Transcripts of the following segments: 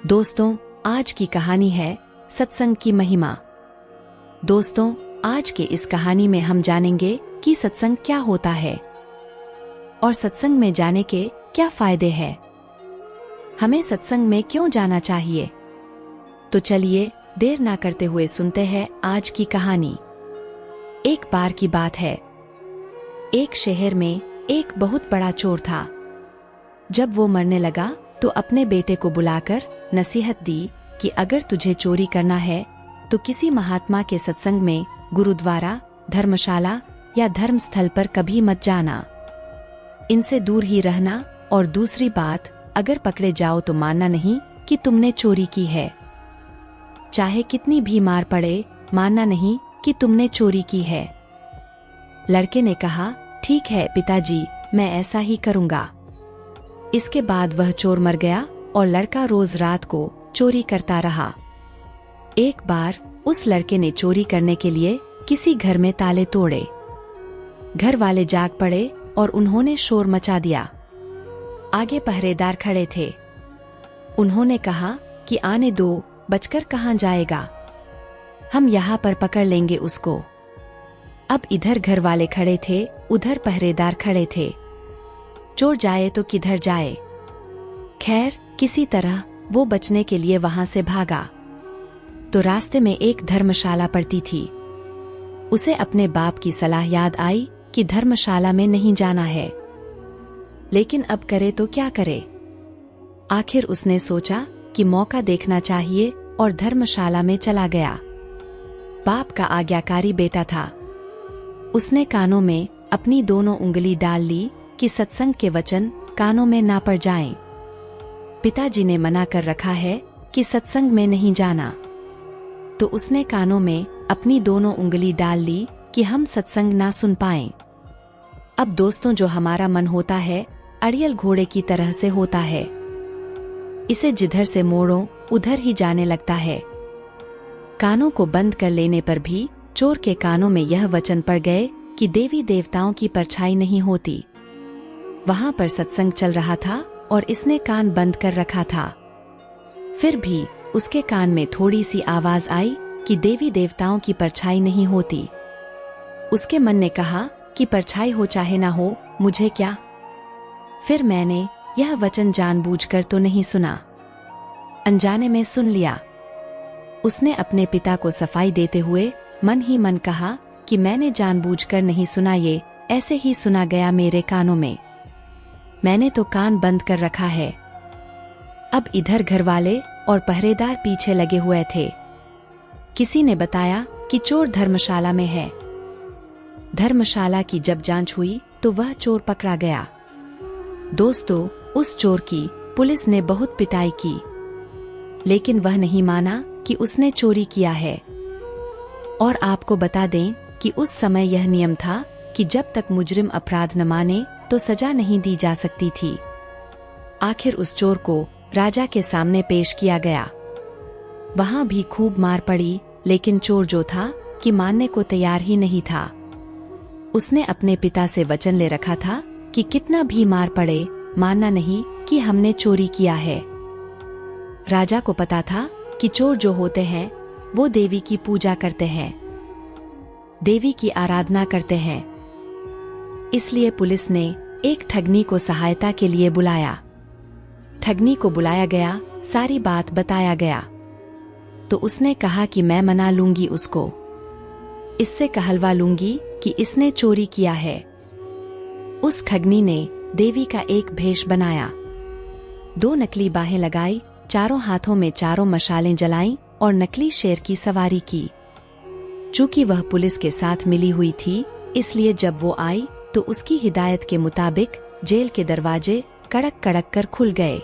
दोस्तों, आज की कहानी है सत्संग की महिमा। दोस्तों, आज के इस कहानी में हम जानेंगे कि सत्संग क्या होता है और सत्संग में जाने के क्या फायदे हैं। हमें सत्संग में क्यों जाना चाहिए? तो चलिए देर ना करते हुए सुनते हैं आज की कहानी। एक बार की बात है, एक शहर में एक बहुत बड़ा चोर था। जब वो मरने लगा तो अपने बेटे को बुलाकर नसीहत दी कि अगर तुझे चोरी करना है तो किसी महात्मा के सत्संग में, गुरुद्वारा, धर्मशाला या धर्म स्थल पर कभी मत जाना। इनसे दूर ही रहना, और दूसरी बात, अगर पकड़े जाओ तो मानना नहीं कि तुमने चोरी की है। चाहे कितनी भी मार पड़े, मानना नहीं कि तुमने चोरी की है। लड़के ने कहा, ठीक है पिताजी, मैं ऐसा ही करूंगा। इसके बाद वह चोर मर गया और लड़का रोज रात को चोरी करता रहा। एक बार उस लड़के ने चोरी करने के लिए किसी घर में ताले तोड़े। घर वाले जाग पड़े और उन्होंने शोर मचा दिया। आगे पहरेदार खड़े थे। उन्होंने कहा कि आने दो, बचकर कहाँ जाएगा, हम यहाँ पर पकड़ लेंगे उसको। अब इधर घर वाले खड़े थे, उधर पहरेदार खड़े थे। चोर जाए तो किधर जाए? खैर, किसी तरह वो बचने के लिए वहां से भागा तो रास्ते में एक धर्मशाला पड़ती थी। उसे अपने बाप की सलाह याद आई कि धर्मशाला में नहीं जाना है, लेकिन अब करे तो क्या करे। आखिर उसने सोचा कि मौका देखना चाहिए और धर्मशाला में चला गया। बाप का आज्ञाकारी बेटा था। उसने कानों में अपनी दोनों उंगली डाल ली कि सत्संग के वचन कानों में ना पड़ जाएं। पिताजी ने मना कर रखा है कि सत्संग में नहीं जाना, तो उसने कानों में अपनी दोनों उंगली डाल ली कि हम सत्संग ना सुन पाएं। अब दोस्तों, जो हमारा मन होता है अड़ियल घोड़े की तरह से होता है। इसे जिधर से मोड़ो उधर ही जाने लगता है। कानों को बंद कर लेने पर भी चोर के कानों में यह वचन पड़ गए कि देवी देवताओं की परछाई नहीं होती। वहां पर सत्संग चल रहा था और इसने कान बंद कर रखा था। फिर भी उसके कान में थोड़ी सी आवाज आई कि देवी देवताओं की परछाई नहीं होती। उसके मन ने कहा कि परछाई हो चाहे ना हो, मुझे क्या। फिर मैंने यह वचन जानबूझकर तो नहीं सुना, अनजाने में सुन लिया। उसने अपने पिता को सफाई देते हुए मन ही मन कहा कि मैंने जानबूझकर नहीं सुना, ये ऐसे ही सुना गया मेरे कानों में। मैंने तो कान बंद कर रखा है। अब इधर घर वाले और पहरेदार पीछे लगे हुए थे। किसी ने बताया कि चोर धर्मशाला में है। धर्मशाला की जब जांच हुई तो वह चोर पकड़ा गया। दोस्तों, उस चोर की पुलिस ने बहुत पिटाई की, लेकिन वह नहीं माना कि उसने चोरी किया है। और आपको बता दें कि उस समय यह नियम था कि जब तक मुजरिम अपराध न माने तो सजा नहीं दी जा सकती थी। आखिर उस चोर को राजा के सामने पेश किया गया। वहां भी खूब मार पड़ी, लेकिन चोर जो था कि मानने को तैयार ही नहीं था। उसने अपने पिता से वचन ले रखा था कि कितना भी मार पड़े, मानना नहीं कि हमने चोरी किया है। राजा को पता था कि चोर जो होते हैं वो देवी की पूजा करते हैं, देवी की आराधना करते हैं। इसलिए पुलिस ने एक ठगनी को सहायता के लिए बुलाया। ठगनी को बुलाया गया, सारी बात बताया गया तो उसने कहा कि मैं मना लूंगी उसको, इससे कहलवा लूंगी कि इसने चोरी किया है। उस ठगनी ने देवी का एक भेष बनाया, 2 नकली बाहें लगाई, चारों हाथों में चारों मशालें जलाईं और नकली शेर की सवारी की। चूंकि वह पुलिस के साथ मिली हुई थी, इसलिए जब वो आई तो उसकी हिदायत के मुताबिक जेल के दरवाजे कड़क कड़क कर खुल गए।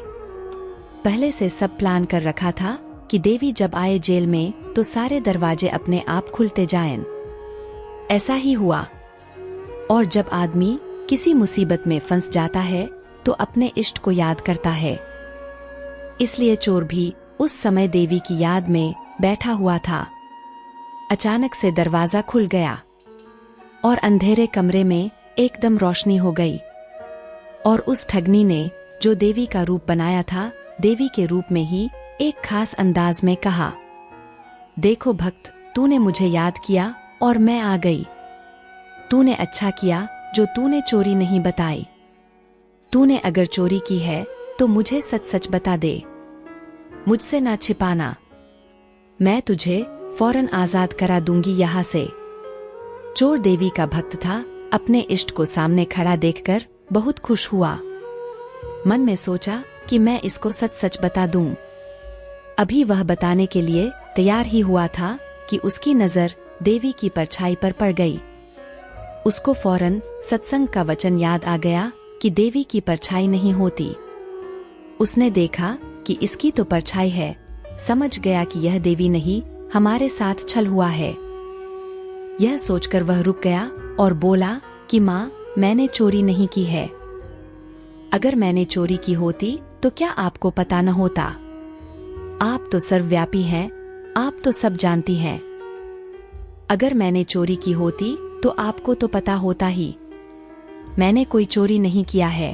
पहले से सब प्लान कर रखा था कि देवी जब आए जेल में तो सारे दरवाजे अपने आप खुलते जाएं। ऐसा ही हुआ। और जब आदमी किसी मुसीबत में फंस जाता है तो अपने इष्ट को याद करता है। इसलिए चोर भी उस समय देवी की याद में बैठा हुआ था। अचानक से दरवाजा खुल गया और अंधेरे कमरे में एकदम रोशनी हो गई और उस ठगनी ने जो देवी का रूप बनाया था, देवी के रूप में ही एक खास अंदाज में कहा, देखो भक्त, तूने मुझे याद किया और मैं आ गई। तूने अच्छा किया जो तूने चोरी नहीं बताई। तूने अगर चोरी की है तो मुझे सच सच बता दे, मुझसे ना छिपाना। मैं तुझे फौरन आजाद करा दूंगी यहाँ से। चोर देवी का भक्त था, अपने इष्ट को सामने खड़ा देखकर बहुत खुश हुआ। मन में सोचा कि मैं इसको सच सच बता दूं। अभी वह बताने के लिए तैयार ही हुआ था कि उसकी नजर देवी की परछाई पर पड़ गई। उसको फौरन सत्संग का वचन याद आ गया कि देवी की परछाई नहीं होती। उसने देखा कि इसकी तो परछाई है, समझ गया कि यह देवी नहीं, हमारे साथ छल हुआ है। यह सोचकर वह रुक गया और बोला कि माँ, मैंने चोरी नहीं की है। अगर मैंने चोरी की होती तो क्या आपको पता न होता? आप तो सर्वव्यापी हैं, आप तो सब जानती हैं। अगर मैंने चोरी की होती तो आपको तो पता होता ही। मैंने कोई चोरी नहीं किया है।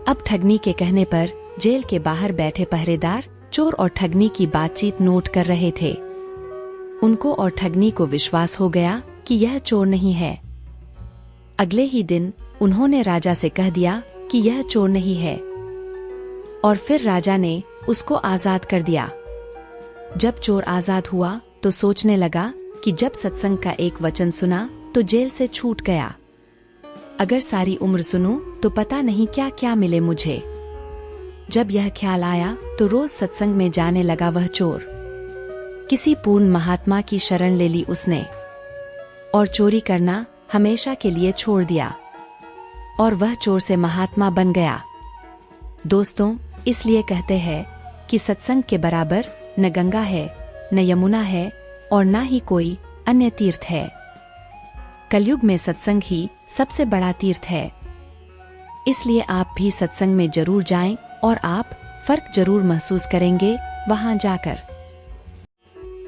अब ठगनी के कहने पर जेल के बाहर बैठे पहरेदार चोर और ठगनी की बातचीत नोट कर रहे थे। उनको और ठगनी को विश्वास हो गया कि यह चोर नहीं है। अगले ही दिन उन्होंने राजा से कह दिया कि यह चोर नहीं है, और फिर राजा ने उसको आजाद कर दिया। जब चोर आजाद हुआ तो सोचने लगा कि जब सत्संग का एक वचन सुना तो जेल से छूट गया। अगर सारी उम्र सुनूं तो पता नहीं क्या क्या मिले मुझे। जब यह ख्याल आया तो रोज सत्संग में जाने लगा वह चोर। किसी पूर्ण महात्मा की शरण ले ली उसने और चोरी करना हमेशा के लिए छोड़ दिया, और वह चोर से महात्मा बन गया। दोस्तों, इसलिए कहते हैं कि सत्संग के बराबर न गंगा है, न यमुना है, और न ही कोई अन्य तीर्थ है। कलयुग में सत्संग ही सबसे बड़ा तीर्थ है। इसलिए आप भी सत्संग में जरूर जाएं और आप फर्क जरूर महसूस करेंगे वहां जाकर।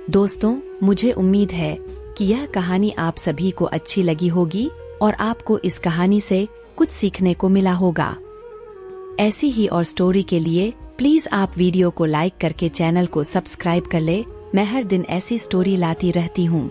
दोस्तों, मुझे उम्मीद है कि यह कहानी आप सभी को अच्छी लगी होगी और आपको इस कहानी से कुछ सीखने को मिला होगा। ऐसी ही और स्टोरी के लिए प्लीज आप वीडियो को लाइक करके चैनल को सब्सक्राइब कर ले। मैं हर दिन ऐसी स्टोरी लाती रहती हूँ।